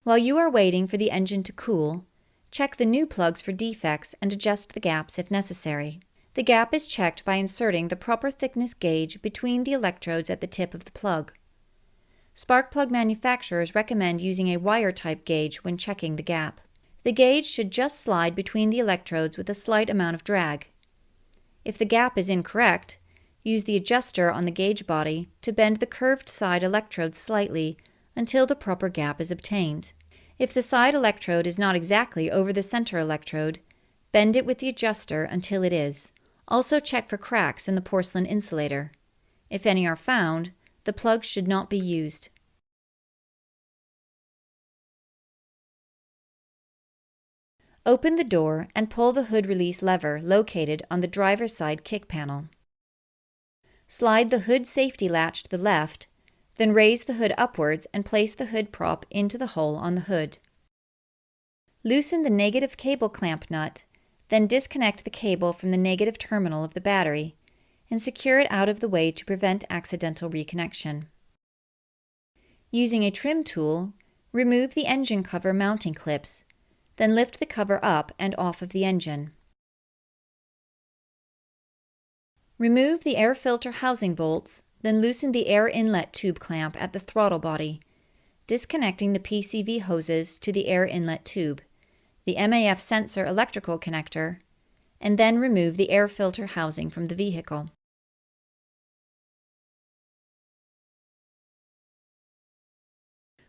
While you are waiting for the engine to cool, check the new plugs for defects and adjust the gaps if necessary. The gap is checked by inserting the proper thickness gauge between the electrodes at the tip of the plug. Spark plug manufacturers recommend using a wire-type gauge when checking the gap. The gauge should just slide between the electrodes with a slight amount of drag. If the gap is incorrect, use the adjuster on the gauge body to bend the curved side electrode slightly until the proper gap is obtained. If the side electrode is not exactly over the center electrode, bend it with the adjuster until it is. Also check for cracks in the porcelain insulator. If any are found, the plug should not be used. Open the door and pull the hood release lever located on the driver's side kick panel. Slide the hood safety latch to the left, then raise the hood upwards and place the hood prop into the hole on the hood. Loosen the negative cable clamp nut, then disconnect the cable from the negative terminal of the battery and secure it out of the way to prevent accidental reconnection. Using a trim tool, remove the engine cover mounting clips, then lift the cover up and off of the engine. Remove the air filter housing bolts, then loosen the air inlet tube clamp at the throttle body, disconnecting the PCV hoses to the air inlet tube, the MAF sensor electrical connector, and then remove the air filter housing from the vehicle.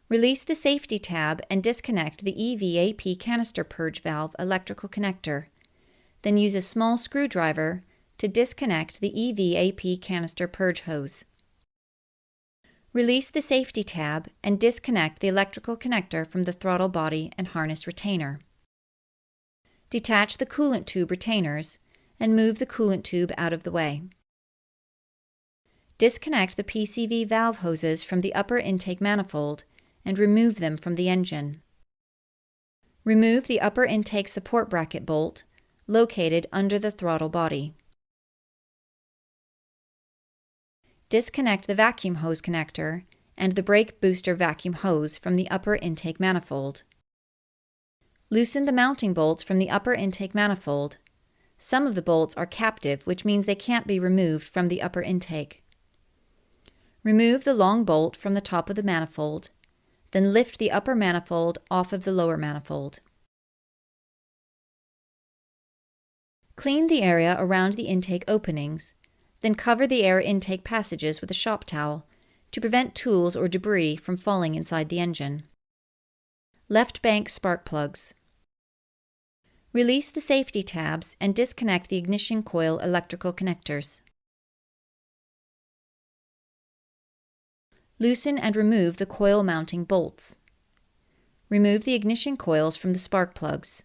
Release the safety tab and disconnect the EVAP canister purge valve electrical connector, then use a small screwdriver to disconnect the EVAP canister purge hose. Release the safety tab and disconnect the electrical connector from the throttle body and harness retainer. Detach the coolant tube retainers and move the coolant tube out of the way. Disconnect the PCV valve hoses from the upper intake manifold and remove them from the engine. Remove the upper intake support bracket bolt located under the throttle body. Disconnect the vacuum hose connector and the brake booster vacuum hose from the upper intake manifold. Loosen the mounting bolts from the upper intake manifold. Some of the bolts are captive, which means they can't be removed from the upper intake. Remove the long bolt from the top of the manifold, then lift the upper manifold off of the lower manifold. Clean the area around the intake openings, then cover the air intake passages with a shop towel to prevent tools or debris from falling inside the engine. Left bank spark plugs. Release the safety tabs and disconnect the ignition coil electrical connectors. Loosen and remove the coil mounting bolts. Remove the ignition coils from the spark plugs.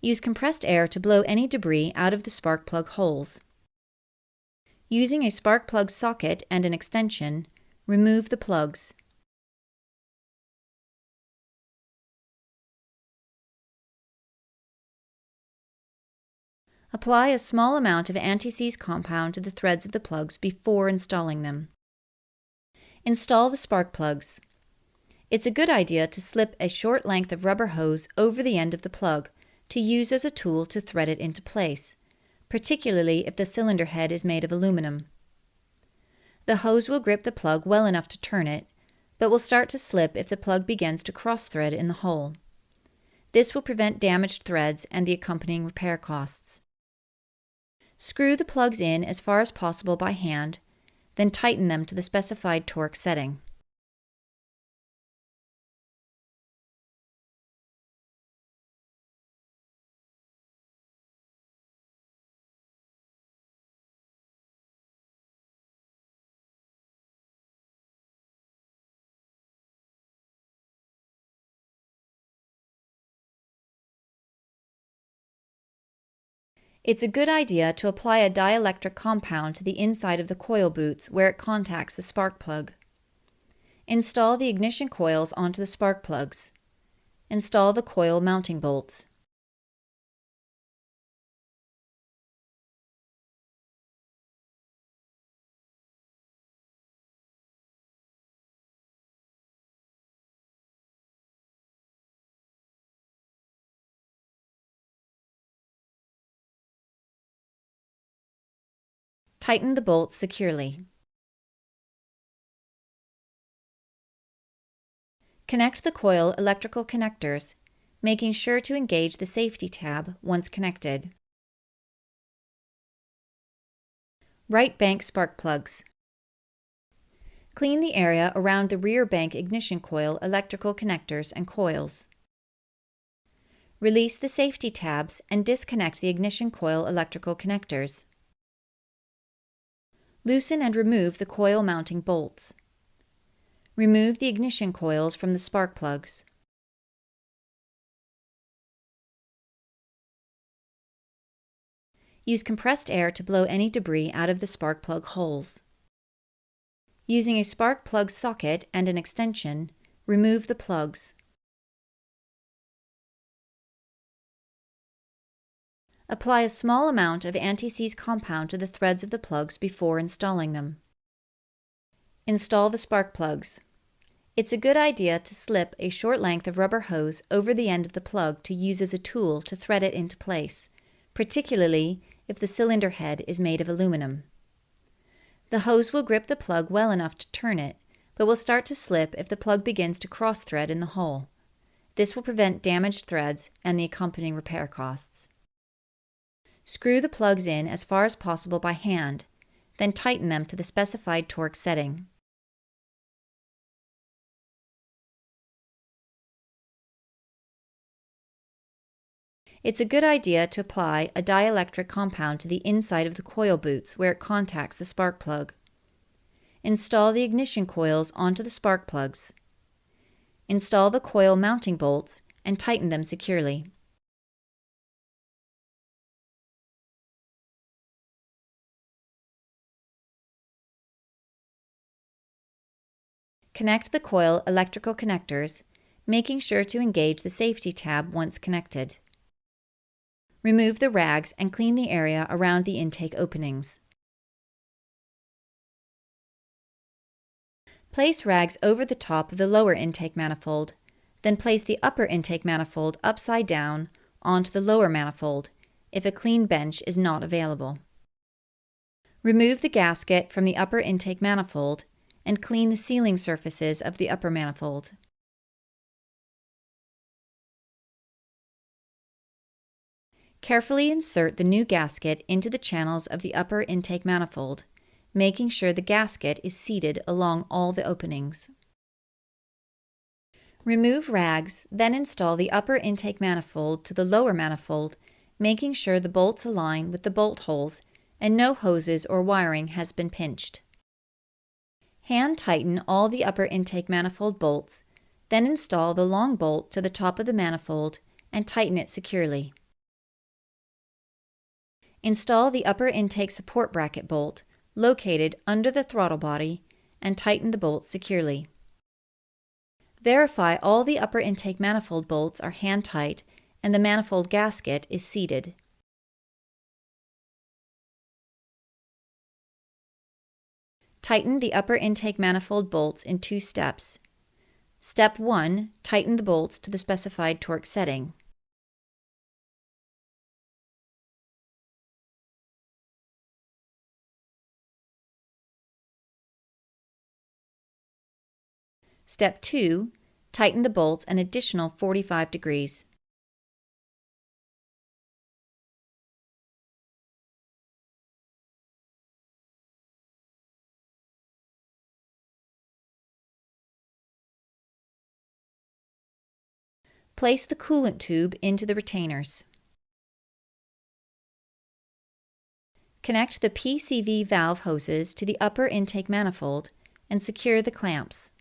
Use compressed air to blow any debris out of the spark plug holes. Using a spark plug socket and an extension, remove the plugs. Apply a small amount of anti-seize compound to the threads of the plugs before installing them. Install the spark plugs. It's a good idea to slip a short length of rubber hose over the end of the plug to use as a tool to thread it into place, particularly if the cylinder head is made of aluminum. The hose will grip the plug well enough to turn it, but will start to slip if the plug begins to cross-thread in the hole. This will prevent damaged threads and the accompanying repair costs. Screw the plugs in as far as possible by hand, then tighten them to the specified torque setting. It's a good idea to apply a dielectric compound to the inside of the coil boots where it contacts the spark plug. Install the ignition coils onto the spark plugs. Install the coil mounting bolts. Tighten the bolts securely. Connect the coil electrical connectors, making sure to engage the safety tab once connected. Right bank spark plugs. Clean the area around the rear bank ignition coil electrical connectors and coils. Release the safety tabs and disconnect the ignition coil electrical connectors. Loosen and remove the coil mounting bolts. Remove the ignition coils from the spark plugs. Use compressed air to blow any debris out of the spark plug holes. Using a spark plug socket and an extension, remove the plugs. Apply a small amount of anti-seize compound to the threads of the plugs before installing them. Install the spark plugs. It's a good idea to slip a short length of rubber hose over the end of the plug to use as a tool to thread it into place, particularly if the cylinder head is made of aluminum. The hose will grip the plug well enough to turn it, but will start to slip if the plug begins to cross-thread in the hole. This will prevent damaged threads and the accompanying repair costs. Screw the plugs in as far as possible by hand, then tighten them to the specified torque setting. It's a good idea to apply a dielectric compound to the inside of the coil boots where it contacts the spark plug. Install the ignition coils onto the spark plugs. Install the coil mounting bolts and tighten them securely. Connect the coil electrical connectors, making sure to engage the safety tab once connected. Remove the rags and clean the area around the intake openings. Place rags over the top of the lower intake manifold, then place the upper intake manifold upside down onto the lower manifold if a clean bench is not available. Remove the gasket from the upper intake manifold and clean the sealing surfaces of the upper manifold. Carefully insert the new gasket into the channels of the upper intake manifold, making sure the gasket is seated along all the openings. Remove rags, then install the upper intake manifold to the lower manifold, making sure the bolts align with the bolt holes and no hoses or wiring has been pinched. Hand tighten all the upper intake manifold bolts, then install the long bolt to the top of the manifold and tighten it securely. Install the upper intake support bracket bolt located under the throttle body and tighten the bolts securely. Verify all the upper intake manifold bolts are hand tight and the manifold gasket is seated. Tighten the upper intake manifold bolts in 2 steps. Step 1. Tighten the bolts to the specified torque setting. Step 2. Tighten the bolts an additional 45 degrees. Place the coolant tube into the retainers. Connect the PCV valve hoses to the upper intake manifold and secure the clamps.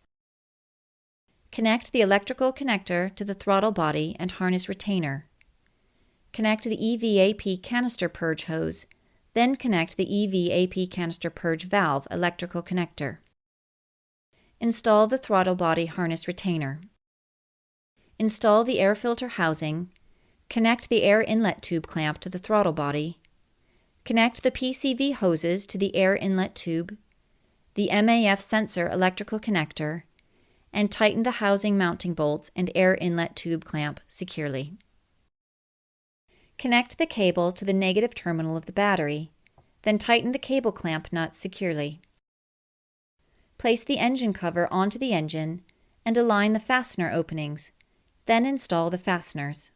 Connect the electrical connector to the throttle body and harness retainer. Connect the EVAP canister purge hose, then connect the EVAP canister purge valve electrical connector. Install the throttle body harness retainer. Install the air filter housing. Connect the air inlet tube clamp to the throttle body. Connect the PCV hoses to the air inlet tube, the MAF sensor electrical connector, and tighten the housing mounting bolts and air inlet tube clamp securely. Connect the cable to the negative terminal of the battery, Then tighten the cable clamp nut securely. Place the engine cover onto the engine and align the fastener openings. Then install the fasteners.